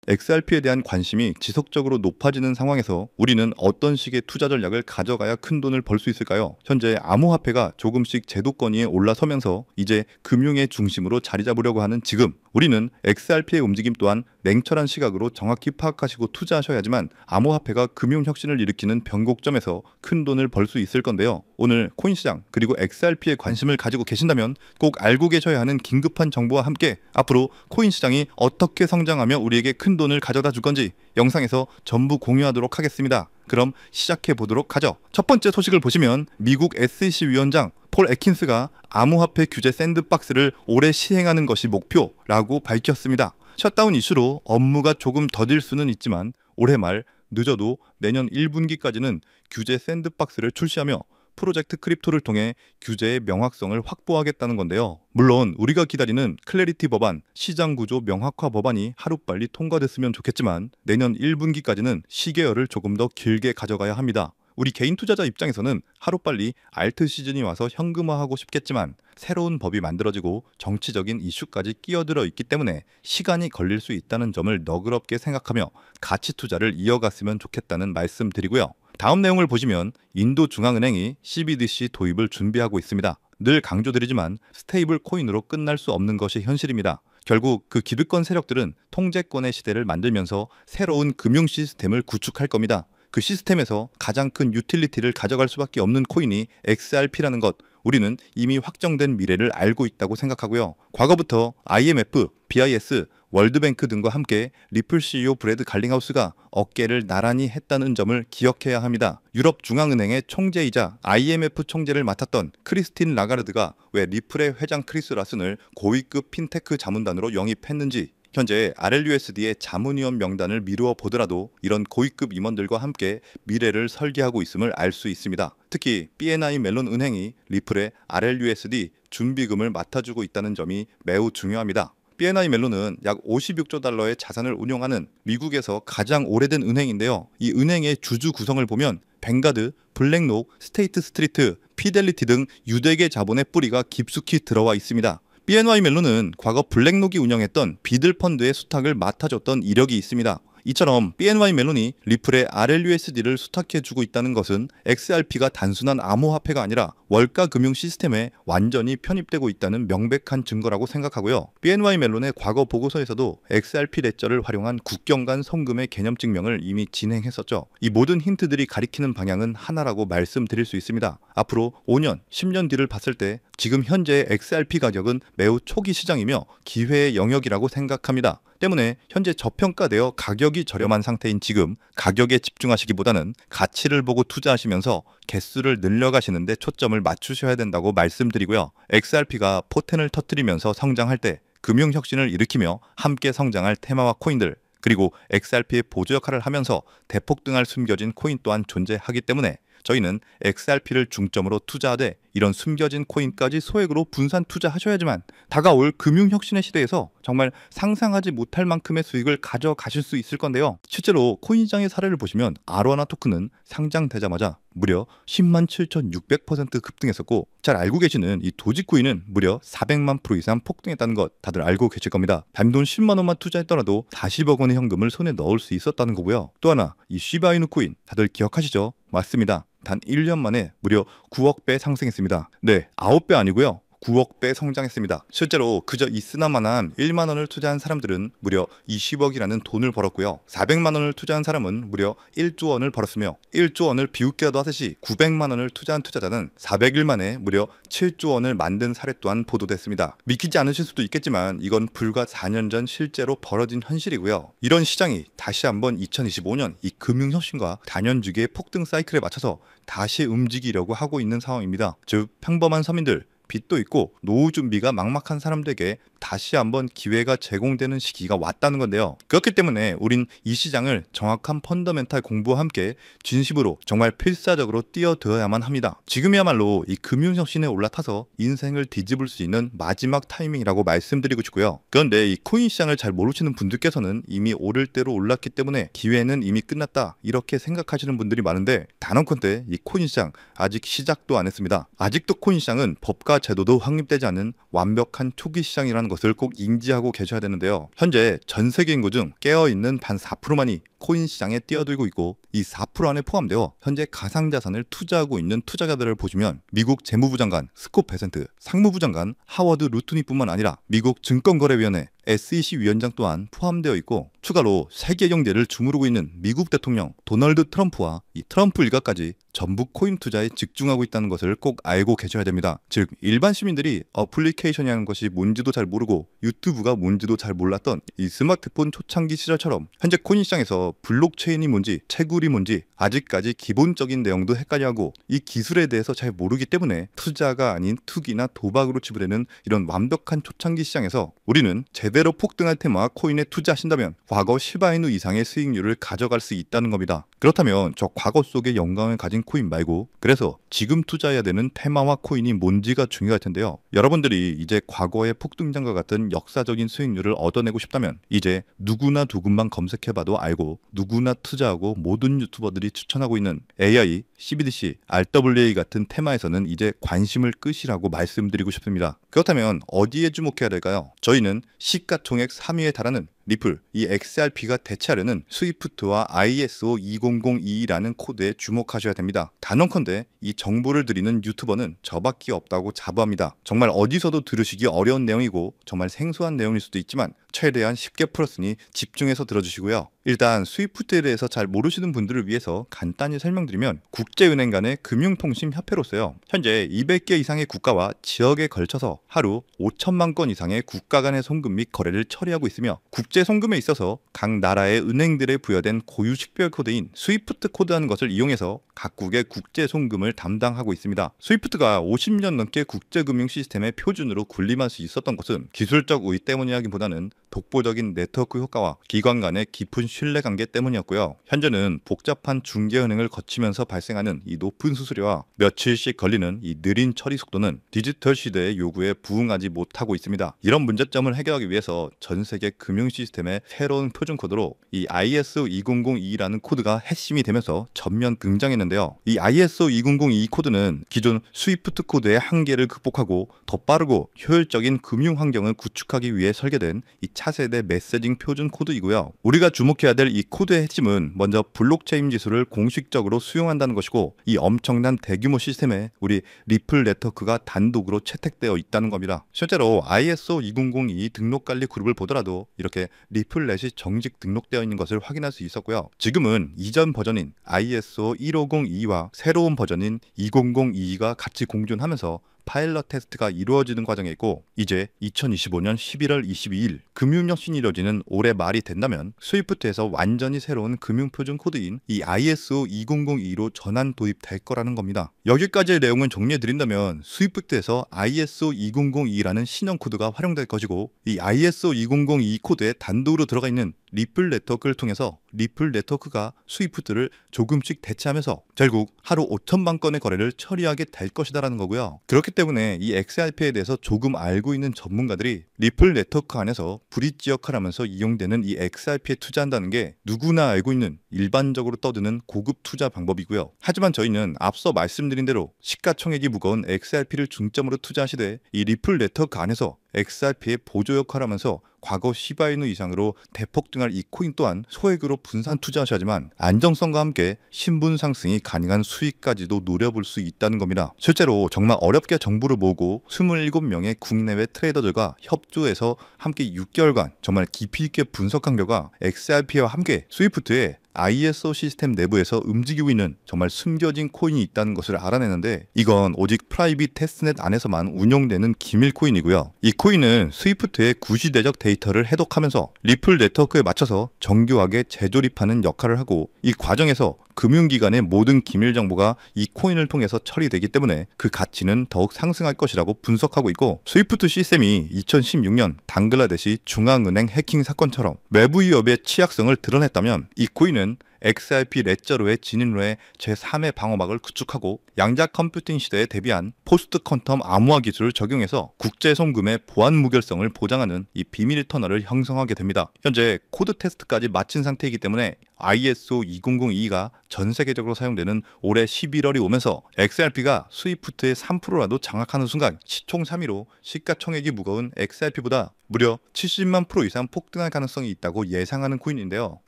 XRP에 대한 관심이 지속적으로 높아지는 상황에서 우리는 어떤 식의 투자 전략을 가져가야 큰 돈을 벌 수 있을까요? 현재 암호화폐가 조금씩 제도권 위에 올라서면서 이제 금융의 중심으로 자리 잡으려고 하는 지금, 우리는 XRP의 움직임 또한 냉철한 시각으로 정확히 파악하시고 투자하셔야지만 암호화폐가 금융혁신을 일으키는 변곡점에서 큰 돈을 벌 수 있을 건데요. 오늘 코인시장 그리고 XRP에 관심을 가지고 계신다면 꼭 알고 계셔야 하는 긴급한 정보와 함께 앞으로 코인시장이 어떻게 성장하며 우리에게 큰 돈을 가져다 줄 건지 영상에서 전부 공유하도록 하겠습니다. 그럼 시작해 보도록 하죠. 첫 번째 소식을 보시면 미국 SEC 위원장 폴 애킨스가 암호화폐 규제 샌드박스를 올해 시행하는 것이 목표라고 밝혔습니다. 셧다운 이슈로 업무가 조금 더딜 수는 있지만 올해 말 늦어도 내년 1분기까지는 규제 샌드박스를 출시하며 프로젝트 크립토를 통해 규제의 명확성을 확보하겠다는 건데요. 물론 우리가 기다리는 클래리티 법안, 시장구조 명확화 법안이 하루빨리 통과됐으면 좋겠지만 내년 1분기까지는 시계열을 조금 더 길게 가져가야 합니다. 우리 개인 투자자 입장에서는 하루빨리 알트 시즌이 와서 현금화하고 싶겠지만 새로운 법이 만들어지고 정치적인 이슈까지 끼어들어 있기 때문에 시간이 걸릴 수 있다는 점을 너그럽게 생각하며 가치 투자를 이어갔으면 좋겠다는 말씀 드리고요. 다음 내용을 보시면 인도 중앙은행이 CBDC 도입을 준비하고 있습니다. 늘 강조드리지만 스테이블 코인으로 끝날 수 없는 것이 현실입니다. 결국 그 기득권 세력들은 통제권의 시대를 만들면서 새로운 금융 시스템을 구축할 겁니다. 그 시스템에서 가장 큰 유틸리티를 가져갈 수밖에 없는 코인이 XRP라는 것, 우리는 이미 확정된 미래를 알고 있다고 생각하고요. 과거부터 IMF, BIS, 월드뱅크 등과 함께 리플 CEO 브래드 갈링하우스가 어깨를 나란히 했다는 점을 기억해야 합니다. 유럽 중앙은행의 총재이자 IMF 총재를 맡았던 크리스틴 라가르드가 왜 리플의 회장 크리스 라슨을 고위급 핀테크 자문단으로 영입했는지, 현재 RLUSD의 자문위원 명단을 미루어 보더라도 이런 고위급 임원들과 함께 미래를 설계하고 있음을 알 수 있습니다. 특히 BNI 멜론 은행이 리플의 RLUSD 준비금을 맡아주고 있다는 점이 매우 중요합니다. BNI 멜론은 약 56조 달러의 자산을 운용하는 미국에서 가장 오래된 은행인데요. 이 은행의 주주 구성을 보면 뱅가드, 블랙록, 스테이트 스트리트, 피델리티 등 유대계 자본의 뿌리가 깊숙이 들어와 있습니다. BNY 멜론은 과거 블랙록이 운영했던 비들 펀드의 수탁을 맡아줬던 이력이 있습니다. 이처럼 BNY 멜론이 리플의 RLUSD를 수탁해주고 있다는 것은 XRP가 단순한 암호화폐가 아니라 월가 금융 시스템에 완전히 편입되고 있다는 명백한 증거라고 생각하고요. BNY 멜론의 과거 보고서에서도 XRP 레저를 활용한 국경 간 송금의 개념 증명을 이미 진행했었죠. 이 모든 힌트들이 가리키는 방향은 하나라고 말씀드릴 수 있습니다. 앞으로 5년, 10년 뒤를 봤을 때 지금 현재의 XRP 가격은 매우 초기 시장이며 기회의 영역이라고 생각합니다. 때문에 현재 저평가되어 가격이 저렴한 상태인 지금 가격에 집중하시기보다는 가치를 보고 투자하시면서 개수를 늘려가시는데 초점을 맞추셔야 된다고 말씀드리고요. XRP가 포텐을 터뜨리면서 성장할 때 금융혁신을 일으키며 함께 성장할 테마와 코인들, 그리고 XRP의 보조 역할을 하면서 대폭등할 숨겨진 코인 또한 존재하기 때문에 저희는 XRP를 중점으로 투자하되 이런 숨겨진 코인까지 소액으로 분산 투자하셔야지만 다가올 금융혁신의 시대에서 정말 상상하지 못할 만큼의 수익을 가져가실 수 있을 건데요. 실제로 코인시장의 사례를 보시면 아로하나 토큰은 상장되자마자 무려 107,600% 급등했었고, 잘 알고 계시는 이 도지코인은 무려 400만 프로 이상 폭등했다는 것 다들 알고 계실 겁니다. 단돈 10만 원만 투자했더라도 40억 원의 현금을 손에 넣을 수 있었다는 거고요. 또 하나, 이 시바이누 코인 다들 기억하시죠? 맞습니다. 단 1년 만에 무려 9억 배 상승했습니다. 네, 9배 아니고요. 9억 배 성장했습니다. 실제로 그저 이스나만한 1만 원을 투자한 사람들은 무려 20억이라는 돈을 벌었고요. 400만 원을 투자한 사람은 무려 1조 원을 벌었으며 1조 원을 비웃기라도 하듯이 900만 원을 투자한 투자자는 400일 만에 무려 7조 원을 만든 사례 또한 보도됐습니다. 믿기지 않으실 수도 있겠지만 이건 불과 4년 전 실제로 벌어진 현실이고요. 이런 시장이 다시 한번 2025년 이 금융혁신과 단연주기의 폭등 사이클에 맞춰서 다시 움직이려고 하고 있는 상황입니다. 즉 평범한 서민들, 빚도 있고 노후 준비가 막막한 사람들에게 다시 한번 기회가 제공되는 시기가 왔다는 건데요. 그렇기 때문에 우린 이 시장을 정확한 펀더멘탈 공부와 함께 진심으로 정말 필사적으로 뛰어들어야만 합니다. 지금이야말로 이 금융혁신에 올라타서 인생을 뒤집을 수 있는 마지막 타이밍이라고 말씀드리고 싶고요. 그런데 이 코인 시장을 잘 모르시는 분들께서는 이미 오를 대로 올랐기 때문에 기회는 이미 끝났다 이렇게 생각하시는 분들이 많은데, 단언컨대 이 코인 시장 아직 시작도 안 했습니다. 아직도 코인 시장은 법과 추가 제도도 확립되지 않은 완벽한 초기 시장이라는 것을 꼭 인지하고 계셔야 되는데요. 현재 전 세계 인구 중 깨어있는 반 4%만이 코인 시장에 뛰어들고 있고 이 4% 안에 포함되어 현재 가상자산을 투자하고 있는 투자자들을 보시면 미국 재무부 장관 스콧 베센트, 상무부 장관 하워드 루트니뿐만 아니라 미국 증권거래위원회 SEC 위원장 또한 포함되어 있고 추가로 세계 경제를 주무르고 있는 미국 대통령 도널드 트럼프와 이 트럼프 일가까지 전부 코인 투자에 집중하고 있다는 것을 꼭 알고 계셔야 됩니다. 즉 일반 시민들이 어플리케이션이라는 것이 뭔지도 잘 모르고 유튜브가 뭔지도 잘 몰랐던 이 스마트폰 초창기 시절처럼 현재 코인 시장에서 블록체인이 뭔지 채굴이 뭔지 아직까지 기본적인 내용도 헷갈려하고 이 기술에 대해서 잘 모르기 때문에 투자가 아닌 투기나 도박으로 치부되는 이런 완벽한 초창기 시장에서 우리는 제대로 폭등할 테마와 코인에 투자하신다면 과거 시바이누 이상의 수익률을 가져갈 수 있다는 겁니다. 그렇다면 저 과거 속의 영광을 가진 코인 말고 그래서 지금 투자해야 되는 테마와 코인이 뭔지가 중요할 텐데요. 여러분들이 이제 과거의 폭등장과 같은 역사적인 수익률을 얻어내고 싶다면 이제 누구나 조금만 검색해봐도 알고 누구나 투자하고 모든 유튜버들이 추천하고 있는 AI, CBDC, RWA 같은 테마에서는 이제 관심을 끄시라고 말씀드리고 싶습니다. 그렇다면 어디에 주목해야 될까요? 저희는 시가총액 3위에 달하는 리플, 이 XRP가 대체하려는 스위프트와 ISO 2002라는 코드에 주목하셔야 됩니다. 단언컨대 이 정보를 드리는 유튜버는 저밖에 없다고 자부합니다. 정말 어디서도 들으시기 어려운 내용이고 정말 생소한 내용일 수도 있지만 최대한 쉽게 풀었으니 집중해서 들어주시고요. 일단 스위프트에 대해서 잘 모르시는 분들을 위해서 간단히 설명드리면 국제은행 간의 금융통신협회로서요. 현재 200개 이상의 국가와 지역에 걸쳐서 하루 5천만 건 이상의 국가 간의 송금 및 거래를 처리하고 있으며 국제 송금에 있어서 각 나라의 은행들에 부여된 고유 식별 코드인 스위프트 코드라는 것을 이용해서 각국의 국제 송금을 담당하고 있습니다. 스위프트가 50년 넘게 국제금융 시스템의 표준으로 군림할 수 있었던 것은 기술적 우위 때문이라기보다는 독보적인 네트워크 효과와 기관 간의 깊은 신뢰관계 때문이었고요. 현재는 복잡한 중개은행을 거치면서 발생하는 이 높은 수수료와 며칠씩 걸리는 이 느린 처리 속도는 디지털 시대의 요구에 부응하지 못하고 있습니다. 이런 문제점을 해결하기 위해서 전 세계 금융 시스템의 새로운 표준 코드로 이 ISO 2002라는 코드가 핵심이 되면서 전면 등장했는데요. 이 ISO 2002 코드는 기존 스위프트 코드의 한계를 극복하고 더 빠르고 효율적인 금융 환경을 구축하기 위해 설계된 이 차세대 메시징 표준 코드이고요. 우리가 주목해야 될 이 코드의 핵심은 먼저 블록체인 기술을 공식적으로 수용한다는 것이고 이 엄청난 대규모 시스템에 우리 리플 네트워크가 단독으로 채택되어 있다는 겁니다. 실제로 ISO 2002 등록관리 그룹을 보더라도 이렇게 리플넷이 정식 등록되어 있는 것을 확인할 수 있었고요. 지금은 이전 버전인 ISO 1502와 새로운 버전인 2002가 같이 공존하면서 파일럿 테스트가 이루어지는 과정에 있고 이제 2025년 11월 22일 금융혁신이 이루어지는 올해 말이 된다면 스위프트에서 완전히 새로운 금융표준 코드인 이 ISO 2002로 전환 도입될 거라는 겁니다. 여기까지의 내용을 정리해드린다면 스위프트에서 ISO 2002라는 신형 코드가 활용될 것이고 이 ISO 2002 코드에 단독으로 들어가 있는 리플 네트워크를 통해서 리플 네트워크가 스위프트를 조금씩 대체하면서 결국 하루 5천만 건의 거래를 처리하게 될 것이다라는 거고요. 그렇기 때문에 이 XRP에 대해서 조금 알고 있는 전문가들이 리플 네트워크 안에서 브릿지 역할을 하면서 이용되는 이 XRP에 투자한다는 게 누구나 알고 있는 일반적으로 떠드는 고급 투자 방법이고요. 하지만 저희는 앞서 말씀드린 대로 시가총액이 무거운 XRP를 중점으로 투자하시되 이 리플 네트워크 안에서 XRP의 보조 역할을 하면서 과거 시바이누 이상으로 대폭등할 이 코인 또한 소액으로 분산 투자하셔야지만 안정성과 함께 신분 상승이 가능한 수익까지도 노려볼 수 있다는 겁니다. 실제로 정말 어렵게 정보를 모으고 27명의 국내외 트레이더들과 협조해서 함께 6개월간 정말 깊이 있게 분석한 결과 XRP와 함께 스위프트에 ISO 시스템 내부에서 움직이고 있는 정말 숨겨진 코인이 있다는 것을 알아내는데 이건 오직 프라이빗 테스트넷 안에서만 운영되는 기밀 코인이고요. 이 코인은 스위프트의 구시대적 데이터를 해독하면서 리플 네트워크에 맞춰서 정교하게 재조립하는 역할을 하고 이 과정에서 금융기관의 모든 기밀 정보가 이 코인을 통해서 처리되기 때문에 그 가치는 더욱 상승할 것이라고 분석하고 있고 스위프트 시스템이 2016년 방글라데시 중앙은행 해킹 사건처럼 외부 위협의 취약성을 드러냈다면 이 코인은 XRP 레저로의 진입로에 제3의 방어막을 구축하고 양자 컴퓨팅 시대에 대비한 포스트 퀀텀 암호화 기술을 적용해서 국제 송금의 보안 무결성을 보장하는 이 비밀 터널을 형성하게 됩니다. 현재 코드 테스트까지 마친 상태이기 때문에 ISO 2002가 전 세계적으로 사용되는 올해 11월이 오면서 XRP가 스위프트의 3%라도 장악하는 순간 시총 3위로 시가총액이 무거운 XRP보다 무려 70만 프로 이상 폭등할 가능성이 있다고 예상하는 코인인데요.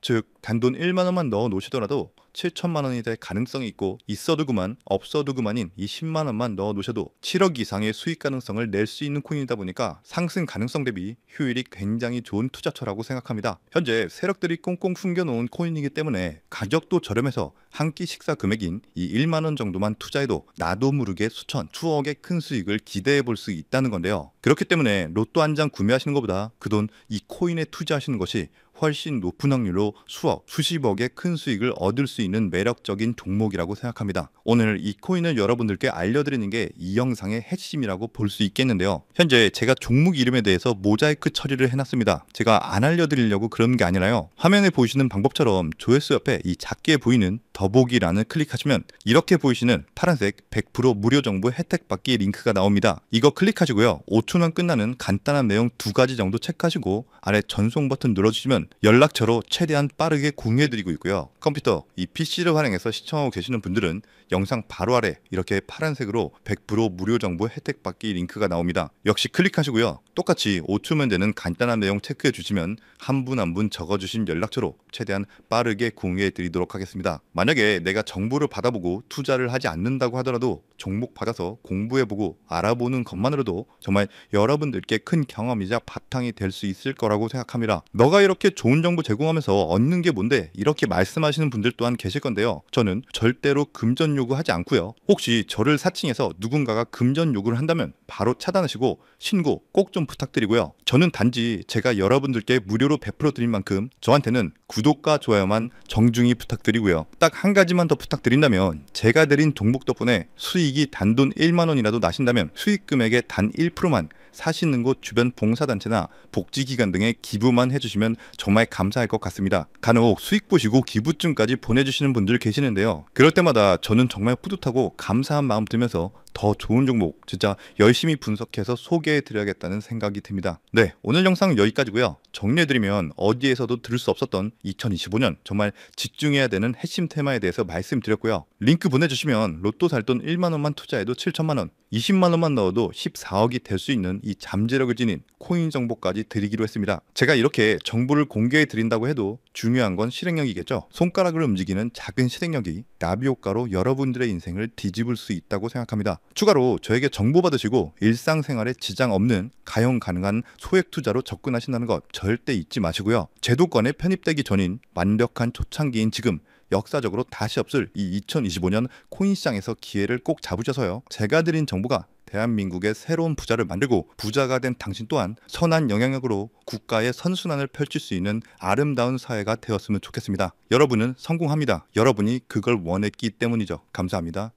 즉 단돈 1만 원만 넣어 놓으시더라도 7천만 원이 될 가능성이 있고, 있어도 그만 없어도 그만인 이 10만 원만 넣어 놓으셔도 7억 이상의 수익 가능성을 낼 수 있는 코인이다 보니까 상승 가능성 대비 효율이 굉장히 좋은 투자처라고 생각합니다. 현재 세력들이 꽁꽁 숨겨놓은 코인이기 때문에 가격도 저렴해서 한 끼 식사 금액인 이 1만 원 정도만 투자해도 나도 모르게 수천, 수억의 큰 수익을 기대해 볼 수 있다는 건데요. 그렇기 때문에 로또 한 장 구매하시는 것보다 그 돈 이 코인에 투자하시는 것이 훨씬 높은 확률로 수억, 수십억의 큰 수익을 얻을 수 있는 매력적인 종목이라고 생각합니다. 오늘 이 코인을 여러분들께 알려드리는 게 이 영상의 핵심이라고 볼 수 있겠는데요. 현재 제가 종목 이름에 대해서 모자이크 처리를 해놨습니다. 제가 안 알려드리려고 그런 게 아니라요. 화면에 보이시는 방법처럼 조회수 옆에 이 작게 보이는 더보기란을 클릭하시면 이렇게 보이시는 파란색 100% 무료 정보 혜택 받기 링크가 나옵니다. 이거 클릭하시고요. 5초면 끝나는 간단한 내용 2가지 정도 체크하시고 아래 전송 버튼 눌러주시면 연락처로 최대한 빠르게 공유해드리고 있고요. 컴퓨터, 이 PC를 활용해서 시청하고 계시는 분들은 영상 바로 아래 이렇게 파란색으로 100% 무료 정보 혜택 받기 링크가 나옵니다. 역시 클릭하시고요. 똑같이 5초면 되는 간단한 내용 체크해 주시면 한 분 한 분 적어주신 연락처로 최대한 빠르게 공유해 드리도록 하겠습니다. 만약에 내가 정보를 받아보고 투자를 하지 않는다고 하더라도 종목 받아서 공부해보고 알아보는 것만으로도 정말 여러분들께 큰 경험이자 바탕이 될 수 있을 거라고 생각합니다. 너가 이렇게 좋은 정보 제공하면서 얻는 게 뭔데? 이렇게 말씀하시는 분들 또한 계실 건데요. 저는 절대로 금전 요구하지 않고요. 혹시 저를 사칭해서 누군가가 금전 요구를 한다면 바로 차단하시고 신고 꼭 좀 부탁드리고요. 저는 단지 제가 여러분들께 무료로 베풀어 드린 만큼 저한테는 구독과 좋아요만 정중히 부탁드리고요. 딱 한 가지만 더 부탁드린다면, 제가 드린 종목 덕분에 수익이 단돈 1만 원이라도 나신다면 수익 금액의 단 1%만 사시는 곳 주변 봉사단체나 복지기관 등에 기부만 해주시면 정말 감사할 것 같습니다. 간혹 수익 보시고 기부증까지 보내주시는 분들 계시는데요. 그럴 때마다 저는 정말 뿌듯하고 감사한 마음 들면서 더 좋은 종목 진짜 열심히 분석해서 소개해드려야겠다는 생각이 듭니다. 네, 오늘 영상은 여기까지고요. 정리해드리면 어디에서도 들을 수 없었던 2025년 정말 집중해야 되는 핵심 테마에 대해서 말씀드렸고요. 링크 보내주시면 로또 살 돈 1만 원만 투자해도 7천만 원, 20만 원만 넣어도 14억이 될 수 있는 이 잠재력을 지닌 코인 정보까지 드리기로 했습니다. 제가 이렇게 정보를 공개해 드린다고 해도 중요한 건 실행력이겠죠. 손가락을 움직이는 작은 실행력이 나비 효과로 여러분들의 인생을 뒤집을 수 있다고 생각합니다. 추가로 저에게 정보 받으시고 일상생활에 지장 없는 가용 가능한 소액 투자로 접근하신다는 것 절대 잊지 마시고요. 제도권에 편입되기 전인 완벽한 초창기인 지금 역사적으로 다시 없을 이 2025년 코인 시장에서 기회를 꼭 잡으셔서요. 제가 드린 정보가 대한민국의 새로운 부자를 만들고 부자가 된 당신 또한 선한 영향력으로 국가의 선순환을 펼칠 수 있는 아름다운 사회가 되었으면 좋겠습니다. 여러분은 성공합니다. 여러분이 그걸 원했기 때문이죠. 감사합니다.